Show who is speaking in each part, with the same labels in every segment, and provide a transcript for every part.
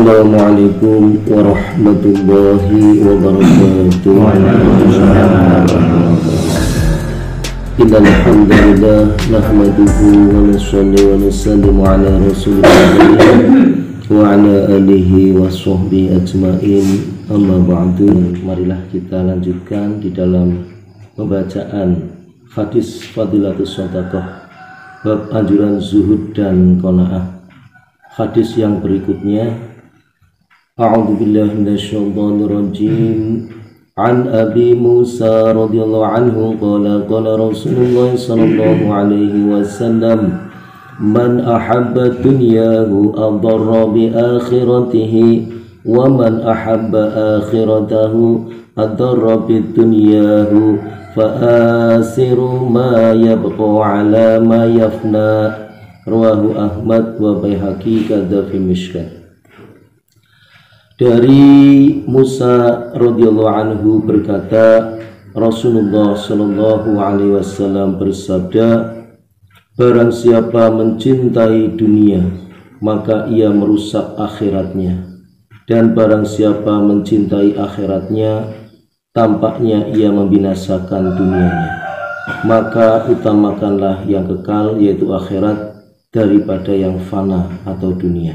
Speaker 1: Assalamualaikum warahmatullahi wabarakatuh. Innal hamdalillah nahmaduhu wa nusalli wa nusallimu ala rasulillah wa ala alihi wa sahbihi ajmain. Amma ba'du. Marilah kita lanjutkan di dalam pembacaan hadis Fadilatus Shadaqah bab anjuran zuhud dan qanaah. Hadis yang berikutnya, A'udzubillahi minasyaitonir rajim. An Abi Musa radhiyallahu anhu qala qala Rasulullah sallallahu alaihi wasallam, man ahabba dunyahu adarra bi akhiratihi wa man ahabba akhiratahu adarra bi dunyahu fa asiru ma yabqa ala ma yafna. Rawahu Ahmad wa Baihaqi kadza fi Mishkat. Dari Musa radhiyallahu anhu berkata, Rasulullah sallallahu alaihi wasallam bersabda, barang siapa mencintai dunia maka ia merusak akhiratnya, dan barang siapa mencintai akhiratnya tampaknya ia membinasakan dunianya. Maka utamakanlah yang kekal, yaitu akhirat, daripada yang fana atau dunia.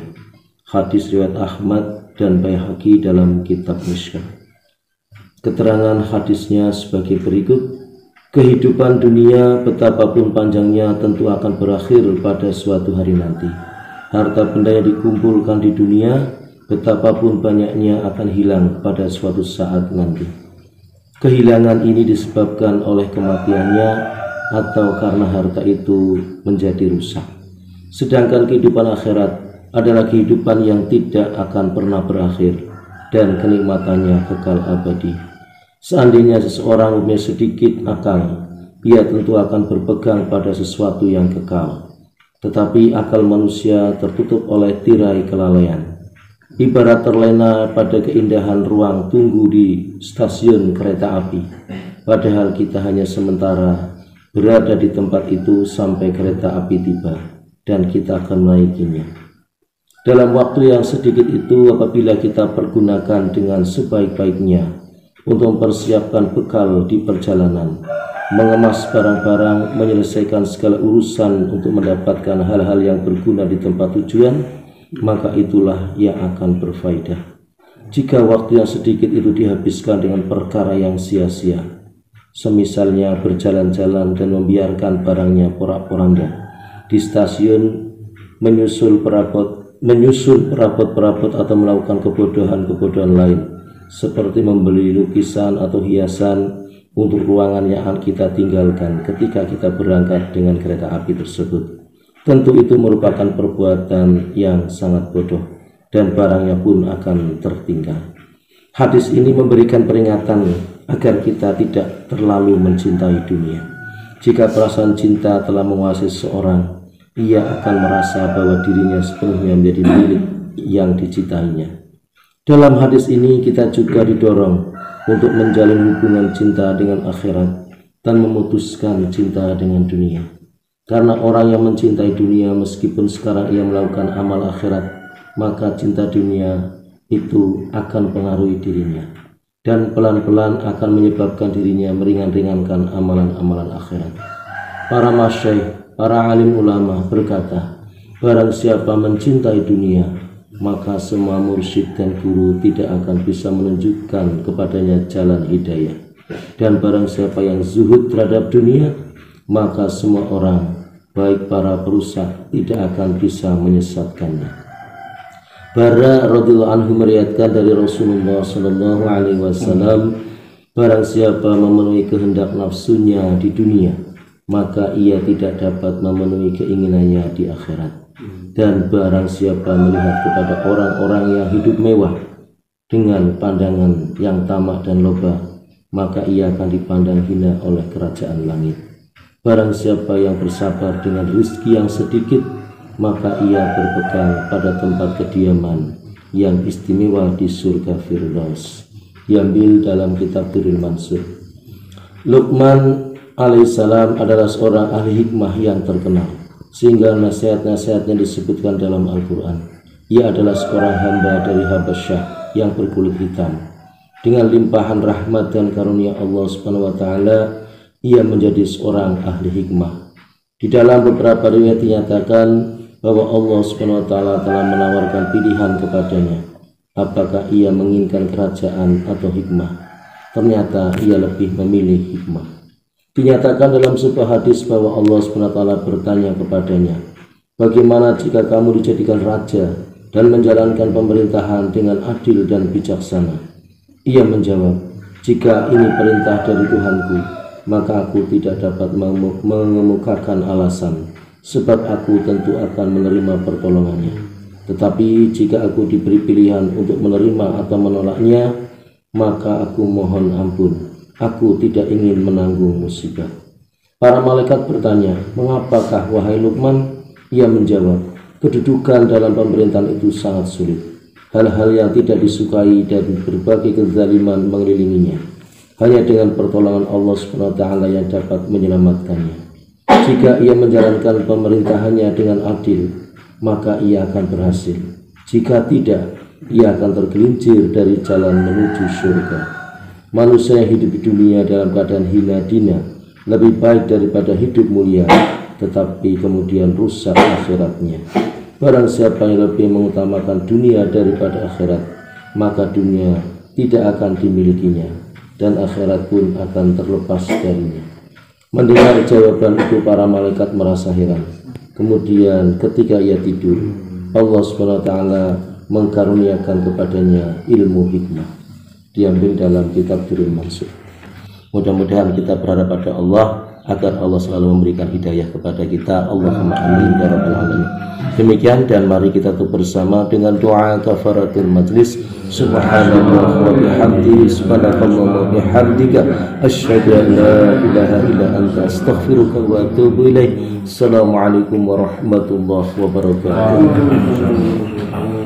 Speaker 1: Hadis riwayat Ahmad dan Baihaqi dalam kitab Mishkat. Keterangan hadisnya sebagai berikut. Kehidupan dunia betapapun panjangnya tentu akan berakhir pada suatu hari nanti. Harta benda yang dikumpulkan di dunia betapapun banyaknya akan hilang pada suatu saat nanti. Kehilangan ini disebabkan oleh kematiannya atau karena harta itu menjadi rusak. Sedangkan kehidupan akhirat adalah kehidupan yang tidak akan pernah berakhir dan kenikmatannya kekal abadi. Seandainya seseorang mempunyai sedikit akal, ia tentu akan berpegang pada sesuatu yang kekal. Tetapi akal manusia tertutup oleh tirai kelalaian. Ibarat terlena pada keindahan ruang tunggu di stasiun kereta api. Padahal kita hanya sementara berada di tempat itu sampai kereta api tiba, dan kita akan menaikinya. Dalam waktu yang sedikit itu, apabila kita pergunakan dengan sebaik-baiknya untuk mempersiapkan bekal di perjalanan, mengemas barang-barang, menyelesaikan segala urusan untuk mendapatkan hal-hal yang berguna di tempat tujuan, maka itulah yang akan berfaedah. Jika waktu yang sedikit itu dihabiskan dengan perkara yang sia-sia, semisalnya berjalan-jalan dan membiarkan barangnya porak-poranda di stasiun, menyusul perabot-perabot atau melakukan kebodohan-kebodohan lain, seperti membeli lukisan atau hiasan untuk ruangan yang kita tinggalkan ketika kita berangkat dengan kereta api tersebut. Tentu itu merupakan perbuatan yang sangat bodoh, dan barangnya pun akan tertinggal. Hadis ini memberikan peringatan agar kita tidak terlalu mencintai dunia. Jika perasaan cinta telah menguasai seseorang, ia akan merasa bahwa dirinya sepenuhnya menjadi milik yang dicintainya. Dalam hadis ini kita juga didorong untuk menjalin hubungan cinta dengan akhirat dan memutuskan cinta dengan dunia. Karena orang yang mencintai dunia meskipun sekarang ia melakukan amal akhirat, maka cinta dunia itu akan pengaruhi dirinya, dan pelan-pelan akan menyebabkan dirinya meringan-ringankan amalan-amalan akhirat. Para masyayikh, para alim ulama berkata, barang siapa mencintai dunia, maka semua mursyid dan guru tidak akan bisa menunjukkan kepadanya jalan hidayah. Dan barang siapa yang zuhud terhadap dunia, maka semua orang, baik para perusak, tidak akan bisa menyesatkannya. Bara radhiyallahu anhu meriwayatkan dari Rasulullah sallallahu alaihi wasallam, barang siapa memenuhi kehendak nafsunya di dunia, maka ia tidak dapat memenuhi keinginannya di akhirat. Dan barang siapa melihat kepada orang-orang yang hidup mewah dengan pandangan yang tamak dan loba, maka ia akan dipandang hina oleh kerajaan langit. Barang siapa yang bersabar dengan rezeki yang sedikit, maka ia berpegang pada tempat kediaman yang istimewa di surga Firdaus. Diambil dalam kitab Durrul Mansur. Luqman alaihissalam adalah seorang ahli hikmah yang terkenal, sehingga nasihat-nasihatnya disebutkan dalam Al-Quran. Ia adalah seorang hamba dari Habasyah yang berkulit hitam. Dengan limpahan rahmat dan karunia Allah Subhanahu wa taala, ia menjadi seorang ahli hikmah. Di dalam beberapa riwayat dinyatakan bahwa Allah Subhanahu wa taala telah menawarkan pilihan kepadanya, apakah ia menginginkan kerajaan atau hikmah. Ternyata ia lebih memilih hikmah. Dinyatakan dalam sebuah hadis bahwa Allah Subhanahu wa taala bertanya kepadanya, bagaimana jika kamu dijadikan raja dan menjalankan pemerintahan dengan adil dan bijaksana? Ia menjawab, jika ini perintah dari Tuhanku, maka aku tidak dapat mengemukakan alasan, sebab aku tentu akan menerima pertolongannya. Tetapi jika aku diberi pilihan untuk menerima atau menolaknya, maka aku mohon ampun, aku tidak ingin menanggung musibah. Para malaikat bertanya, mengapakah wahai Luqman? Ia menjawab, kedudukan dalam pemerintahan itu sangat sulit. Hal-hal yang tidak disukai dan berbagai kezaliman mengelilinginya. Hanya dengan pertolongan Allah Subhanahu wa taala yang dapat menyelamatkannya. Jika ia menjalankan pemerintahannya dengan adil, maka ia akan berhasil. Jika tidak, ia akan tergelincir dari jalan menuju surga. Manusia yang hidup di dunia dalam keadaan hina dina lebih baik daripada hidup mulia, tetapi kemudian rusak akhiratnya. Barang siapa yang lebih mengutamakan dunia daripada akhirat, maka dunia tidak akan dimilikinya, dan akhirat pun akan terlepas darinya. Mendengar jawaban itu, para malaikat merasa heran. Kemudian ketika ia tidur, Allah Subhanahu wa taala mengkaruniakan kepadanya ilmu hikmah. Diambil dalam kitab Durrul Mansur. Mudah-mudahan kita berharap pada Allah agar Allah selalu memberikan hidayah kepada kita. Allahumma amin ya rabbal alamin. Demikian, dan mari kita tutup bersama dengan doa kafaratul majlis. Subhanallah wa bihamdihi, subhanakallah wa bihamdika, asyhadu an la ilaha illa anta, astaghfiruka wa atubu ilaik. Assalamualaikum warahmatullahi wabarakatuh.